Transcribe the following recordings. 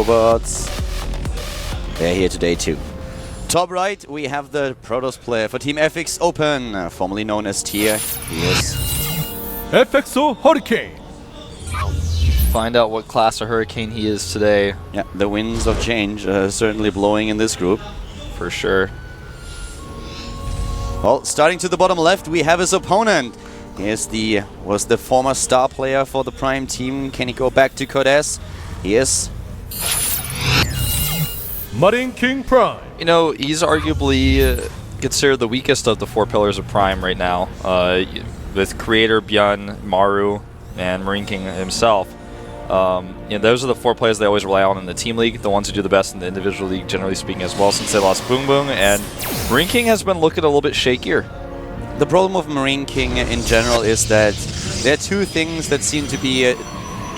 robots. They're here today too. Top right, we have the Protoss player for Team FX Open, formerly known as Tier. He is FXO Hurricane. Find out what class of Hurricane he is today. Yeah, the winds of change certainly blowing in this group. For sure. Well, starting to the bottom left, we have his opponent. Was the former star player for the Prime team. Can he go back to Codes? He is. Marine King Prime. You know, he's arguably considered the weakest of the 4 pillars of Prime right now. With Creator, Bjorn, Maru, and Marine King himself. Those are the 4 players they always rely on in the team league, the ones who do the best in the individual league, generally speaking, as well, since they lost Boom Boom, and Marine King has been looking a little bit shakier. The problem with Marine King in general is that there are 2 things that seem to be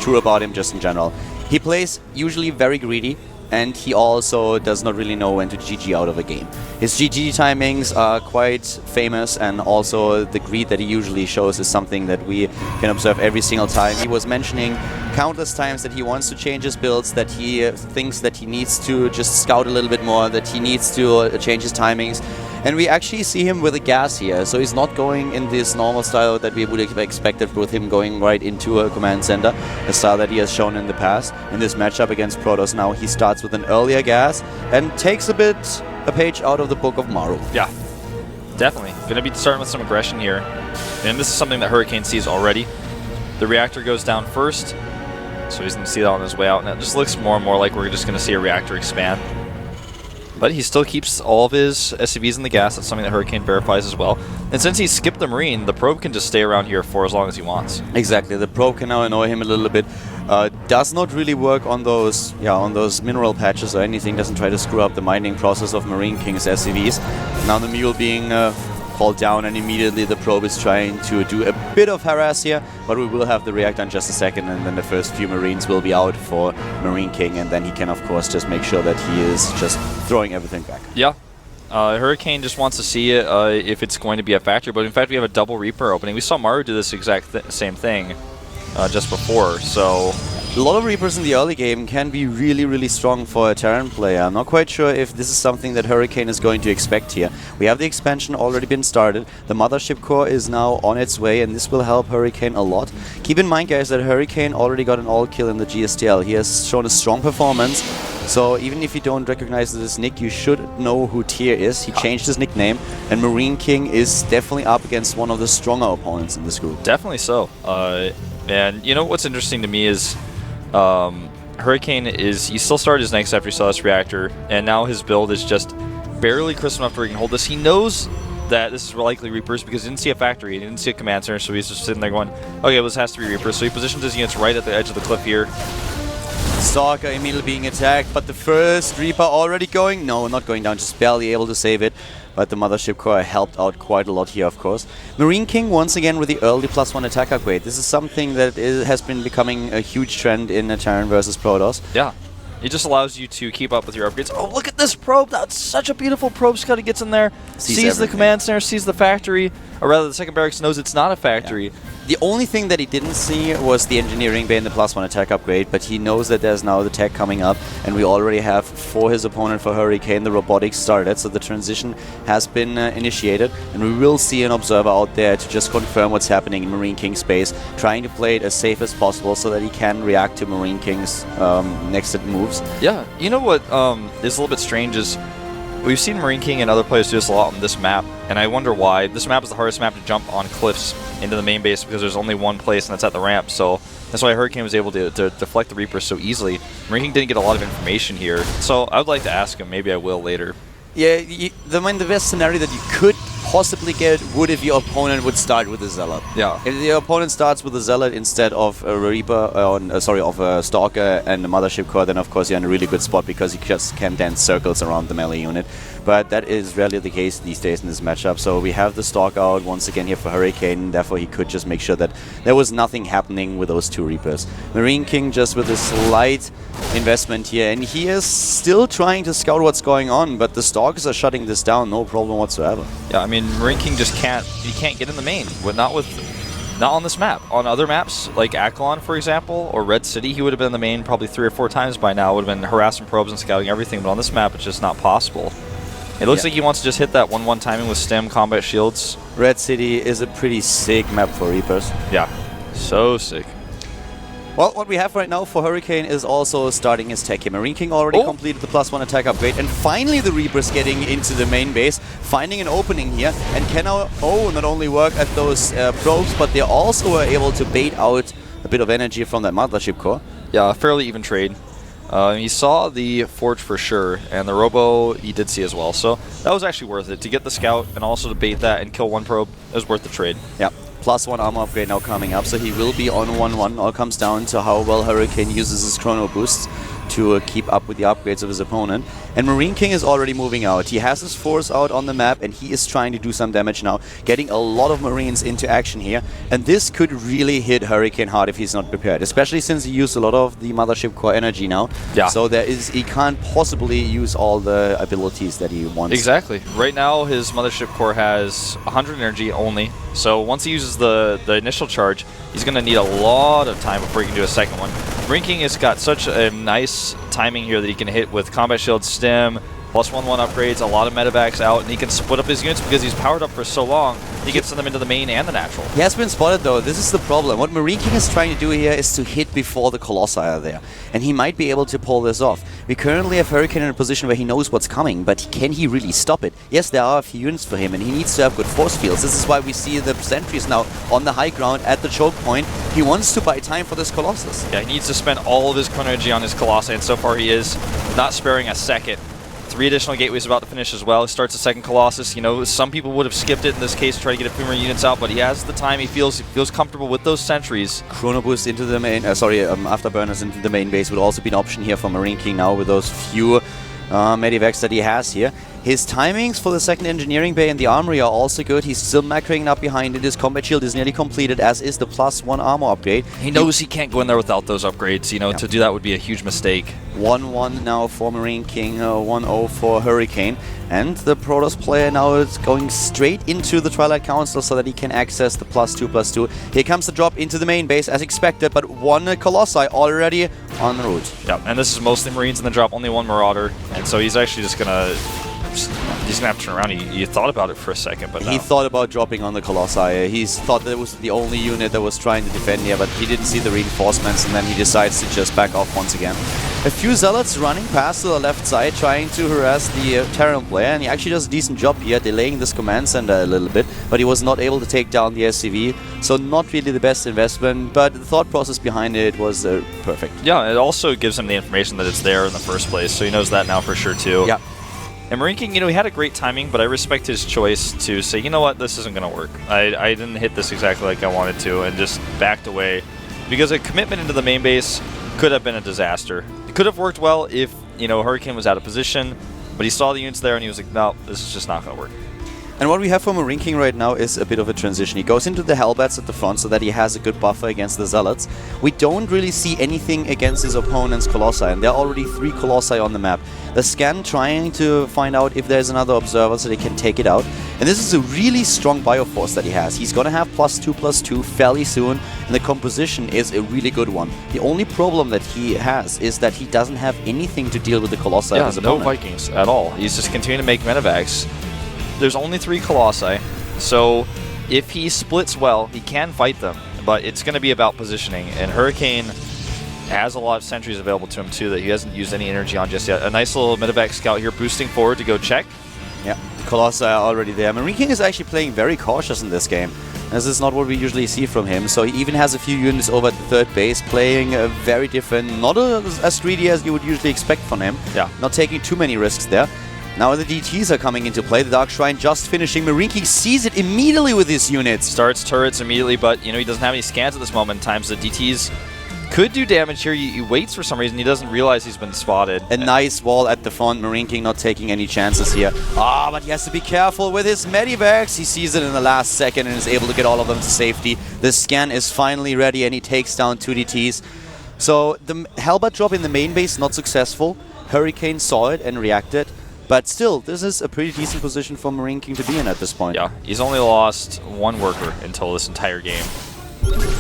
true about him just in general. He plays usually very greedy, and he also does not really know when to GG out of a game. His GG timings are quite famous, and also the greed that he usually shows is something that we can observe every single time. He was mentioning countless times that he wants to change his builds, that he thinks that he needs to just scout a little bit more, that he needs to change his timings. And we actually see him with a gas here, so he's not going in this normal style that we would have expected with him going right into a command center, a style that he has shown in the past. In this matchup against Protoss now, he starts with an earlier gas and takes a page out of the book of Maru. Yeah, definitely. Going to be starting with some aggression here. And this is something that Hurricane sees already. The reactor goes down first, so he's going to see that on his way out, and it just looks more and more like we're just going to see a reactor expand. But he still keeps all of his SCVs in the gas. That's something that Hurricane verifies as well. And since he skipped the Marine, the probe can just stay around here for as long as he wants. Exactly. The probe can now annoy him a little bit. Does not really work on those mineral patches or anything. Doesn't try to screw up the mining process of Marine King's SCVs. Now the mule being called down, and immediately the probe is trying to do a bit of harass here, but we will have the reactor in just a second, and then the first few Marines will be out for Marine King, and then he can of course just make sure that he is just throwing everything back. Yeah. Hurricane just wants to see it if it's going to be a factor, but in fact we have a double Reaper opening. We saw Maru do this exact same thing just before, so a lot of Reapers in the early game can be really, really strong for a Terran player. I'm not quite sure if this is something that Hurricane is going to expect here. We have the expansion already been started. The Mothership Core is now on its way, and this will help Hurricane a lot. Keep in mind, guys, that Hurricane already got an all-kill in the GSTL. He has shown a strong performance, so even if you don't recognize this nick, you should know who Tyr is. He changed his nickname, and Marine King is definitely up against one of the stronger opponents in this group. Definitely so. And you know what's interesting to me is Hurricane he still started his next after he saw this reactor, and now his build is just barely crisp enough where he can hold this. He knows that this is likely Reapers because he didn't see a factory, he didn't see a command center, so he's just sitting there going, okay, well, this has to be Reapers. So he positions his units right at the edge of the cliff here. Stalker immediately being attacked, but the first Reaper already going, no, not going down, just barely able to save it. But the Mothership Core helped out quite a lot here, of course. Marine King once again with the early +1 attack upgrade. This is something that has been becoming a huge trend in Terran versus Protoss. Yeah. It just allows you to keep up with your upgrades. Oh, look at this probe! That's such a beautiful probe. Scotty gets in there, sees the command center, sees the factory, or rather the second barracks knows it's not a factory. Yeah. The only thing that he didn't see was the engineering bay and the +1 attack upgrade, but he knows that there's now the tech coming up, and we already have for his opponent for Hurricane the robotics started, so the transition has been initiated, and we will see an observer out there to just confirm what's happening in Marine King's space, trying to play it as safe as possible so that he can react to Marine King's next moves. Yeah, you know what is a little bit strange is we've seen Marine King and other players do this a lot on this map, and I wonder why. This map is the hardest map to jump on cliffs into the main base because there's only one place, and that's at the ramp, so that's why Hurricane was able to deflect the Reaper so easily. Marine King didn't get a lot of information here, so I would like to ask him. Maybe I will later. Yeah, the best scenario that you could possibly get would if your opponent would start with a Zealot. Yeah. If your opponent starts with a Zealot instead of a Reaper, of a Stalker and a Mothership Core, then of course you're in a really good spot because you just can dance circles around the melee unit. But that is rarely the case these days in this matchup. So we have the Stalk out once again here for Hurricane, therefore he could just make sure that there was nothing happening with those 2 Reapers. Marine King just with a slight investment here, and he is still trying to scout what's going on, but the Stalkers are shutting this down, no problem whatsoever. Yeah, I mean, Marine King just can't get in the main. Not with Not on this map. On other maps, like Akalon, for example, or Red City, he would have been in the main probably 3 or 4 times by now. Would have been harassing probes and scouting everything, but on this map, it's just not possible. It looks like he wants to just hit that 1-1 timing with stem, combat shields. Red City is a pretty sick map for Reapers. Yeah, so sick. Well, what we have right now for Hurricane is also starting his tech here. Marine King already completed the +1 attack upgrade, and finally the Reapers getting into the main base, finding an opening here, and can now not only work at those probes, but they also were able to bait out a bit of energy from that Mothership core. Yeah, a fairly even trade. He saw the Forge for sure, and the Robo he did see as well, so that was actually worth it. To get the Scout and also to bait that and kill one probe, it was worth the trade. Yeah. +1 armor upgrade now coming up, so he will be on 1-1. All comes down to how well Hurricane uses his chrono boosts to keep up with the upgrades of his opponent. And Marine King is already moving out. He has his force out on the map, and he is trying to do some damage now, getting a lot of Marines into action here. And this could really hit Hurricane hard if he's not prepared, especially since he used a lot of the Mothership core energy now. Yeah. So he can't possibly use all the abilities that he wants. Exactly. Right now, his Mothership core has 100 energy only. So once he uses the initial charge, he's going to need a lot of time before he can do a second one. Marine King has got such a nice timing here that he can hit with Combat Shield, Stim, +1/1 upgrades, a lot of medevacs out, and he can split up his units because he's powered up for so long. He can send them into the main and the natural. He has been spotted though. This is the problem. What Marine King is trying to do here is to hit before the Colossi are there. And he might be able to pull this off. We currently have Hurricane in a position where he knows what's coming, but can he really stop it? Yes, there are a few units for him, and he needs to have good force fields. This is why we see the sentries now on the high ground at the choke point. He wants to buy time for this Colossus. Yeah, he needs to spend all of his chrono energy on his Colossi, and so far he is not sparing a second. 3 additional gateways about to finish as well. He starts a second Colossus. You know, some people would have skipped it in this case to try to get a few more units out, but he has the time. He feels comfortable with those sentries. Chrono Boost into the main, Afterburners into the main base would also be an option here for Marine King now with those few Medivacs that he has here. His timings for the second engineering bay and the armory are also good. He's still macroing up behind it. His combat shield is nearly completed, as is the +1 armor upgrade. He knows he can't go in there without those upgrades. You know, to do that would be a huge mistake. 1-1 now for Marine King, 1-0 for Hurricane. And the Protoss player now is going straight into the Twilight Council so that he can access the +2/+2. Here comes the drop into the main base as expected, but 1 Colossi already en route. Yeah, and this is mostly Marines in the drop, only 1 Marauder. And so he's actually just going to... He's going to have to turn around. He thought about it for a second, but no. He thought about dropping on the Colossi. He thought that it was the only unit that was trying to defend here, but he didn't see the reinforcements, and then he decides to just back off once again. A few Zealots running past to the left side, trying to harass the Terran player, and he actually does a decent job here, delaying this command center a little bit, but he was not able to take down the SCV, so not really the best investment, but the thought process behind it was perfect. Yeah, it also gives him the information that it's there in the first place, so he knows that now for sure too. Yeah. And Marine King, you know, he had a great timing, but I respect his choice to say, you know what, this isn't going to work. I didn't hit this exactly like I wanted to, and just backed away. Because a commitment into the main base could have been a disaster. It could have worked well if, you know, Hurricane was out of position, but he saw the units there and he was like, no, this is just not going to work. And what we have for Marine King right now is a bit of a transition. He goes into the Hellbats at the front so that he has a good buffer against the Zealots. We don't really see anything against his opponent's Colossi, and there are already 3 Colossi on the map. The scan trying to find out if there's another observer so they can take it out. And this is a really strong Bioforce that he has. He's going to have +2/+2 fairly soon, and the composition is a really good one. The only problem that he has is that he doesn't have anything to deal with the Colossi of his opponent. No Vikings at all. He's just continuing to make medevacs. There's only 3 Colossi, so if he splits well, he can fight them, but it's going to be about positioning, and Hurricane has a lot of sentries available to him too that he hasn't used any energy on just yet. A nice little medevac scout here boosting forward to go check. Yeah, the Colossi are already there. Marine King is actually playing very cautious in this game. This is not what we usually see from him, so he even has a few units over at the third base, playing very different, not as greedy as you would usually expect from him. Yeah. Not taking too many risks there. Now the DTs are coming into play. The Dark Shrine just finishing. Marine King sees it immediately with his units. Starts turrets immediately, but you know he doesn't have any scans at this moment in time, so the DTs could do damage here. He waits for some reason. He doesn't realize he's been spotted. A nice wall at the front. Marine King not taking any chances here. But he has to be careful with his medivacs. He sees it in the last second and is able to get all of them to safety. The scan is finally ready and he takes down 2 DTs. So the Hellbat drop in the main base not successful. Hurricane saw it and reacted. But still, this is a pretty decent position for Marine King to be in at this point. Yeah, he's only lost 1 worker until this entire game.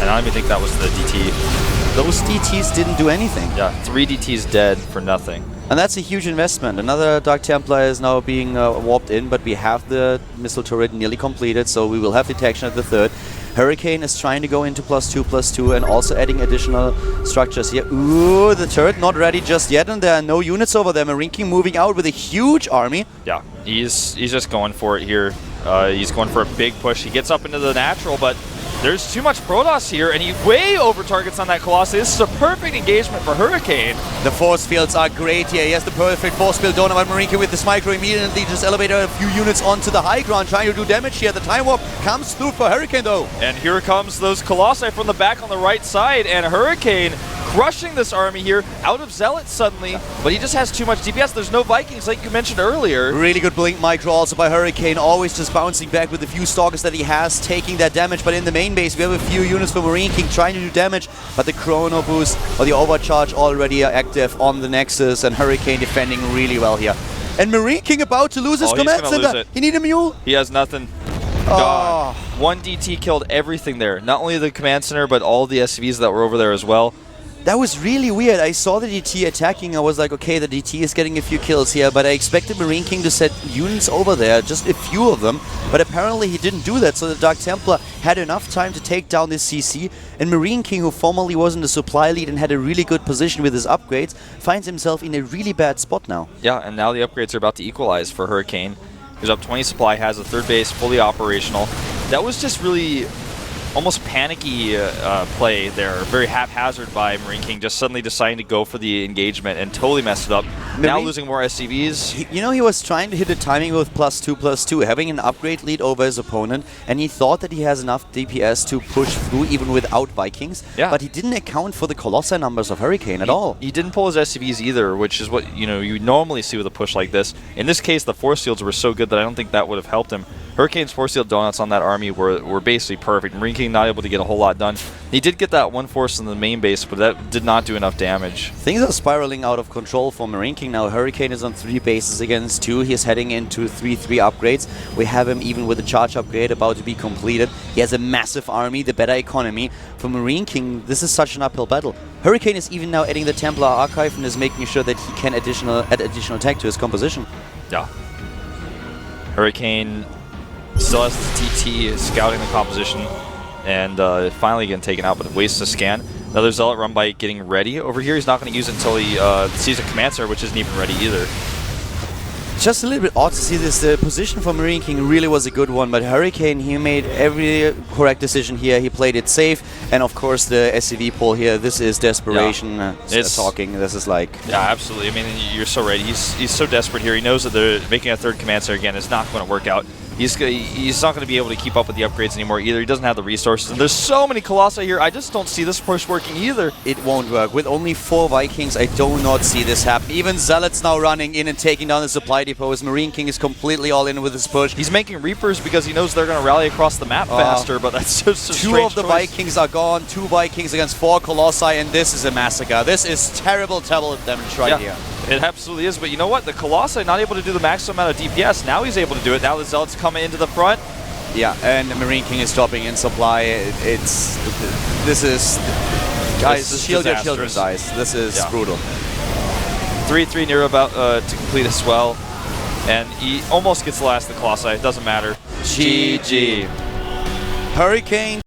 And I don't even think that was the DT. Those DTs didn't do anything. Yeah, 3 DTs dead for nothing. And that's a huge investment. Another Dark Templar is now being warped in, but we have the missile turret nearly completed, so we will have detection at the 3rd. Hurricane is trying to go into +2/+2 and also adding additional structures here. Ooh, the turret not ready just yet, and there are no units over there. Marine King moving out with a huge army. Yeah, he's just going for it here. He's going for a big push. He gets up into the natural, but there's too much Protoss here, and he way over targets on that Colossus. This is a perfect engagement for Hurricane. The force fields are great here. He has the perfect force field donor by Marine King with this micro immediately just elevated a few units onto the high ground, trying to do damage here. The time warp comes through for Hurricane though. And here comes those Colossi from the back on the right side, and Hurricane crushing this army here out of Zealots suddenly, but he just has too much DPS. There's no Vikings like you mentioned earlier. Really good blink micro also by Hurricane, always just bouncing back with the few stalkers that he has, taking that damage. But in the main base, we have a few units for Marine King trying to do damage, but the Chrono Boost or the Overcharge already are active on the Nexus, and Hurricane defending really well here. And Marine King about to lose his command center. He need a mule. He has nothing. God. 1 DT killed everything there. Not only the command center, but all the SCVs that were over there as well. That was really weird. I saw the DT attacking. I was like, okay, the DT is getting a few kills here, but I expected Marine King to set units over there, just a few of them. But apparently he didn't do that, so the Dark Templar had enough time to take down this CC. And Marine King, who formerly was in the supply lead and had a really good position with his upgrades, finds himself in a really bad spot now. Yeah, and now the upgrades are about to equalize for Hurricane. He's up 20 supply, has a 3rd base fully operational. That was just really almost panicky play there, very haphazard by Marine King, just suddenly deciding to go for the engagement and totally messed it up. Now losing more SCVs. He was trying to hit the timing with +2/+2, having an upgrade lead over his opponent, and he thought that he has enough DPS to push through even without Vikings, but he didn't account for the Colossi numbers of Hurricane at all. He didn't pull his SCVs either, which is what you normally see with a push like this. In this case, the force fields were so good that I don't think that would have helped him. Hurricane's force field donuts on that army were basically perfect. Marine King not able to get a whole lot done. He did get that 1 force in the main base, but that did not do enough damage. Things are spiraling out of control for Marine King now. Hurricane is on 3 bases against 2. He's heading into 3/3 upgrades. We have him even with a charge upgrade about to be completed. He has a massive army, the better economy. For Marine King, this is such an uphill battle. Hurricane is even now adding the Templar Archive and is making sure that he can add additional tech to his composition. Yeah. Hurricane still has the TT, scouting the composition, and finally getting taken out, but it wastes a scan. Another Zealot run by getting ready over here. He's not going to use it until he sees a command center, which isn't even ready either. Just a little bit odd to see this. The position for Marine King really was a good one, but Hurricane, he made every correct decision here. He played it safe, and of course the SCV pull here, this is desperation talking. This is like... Yeah, absolutely. I mean, you're so right. He's so desperate here. He knows that they're making a 3rd command center again is not going to work out. He's not going to be able to keep up with the upgrades anymore either. He doesn't have the resources. And there's so many Colossi here. I just don't see this push working either. It won't work. With only 4 Vikings, I do not see this happen. Even Zealots now running in and taking down the supply depots. Marine King is completely all in with his push. He's making Reapers because he knows they're going to rally across the map faster, but that's just a strange 2 of the choice. Vikings are gone. 2 Vikings against 4 Colossi, and this is a massacre. This is terrible damage right here. It absolutely is, but you know what? The Colossi not able to do the maximum amount of DPS. Now he's able to do it. Now the Zealots coming into the front. Yeah, and the Marine King is dropping in supply. This is... Guys, shield your children's eyes. This is brutal. 3/3 near about to complete as well. And he almost gets the last of the Colossi. It doesn't matter. GG. Hurricane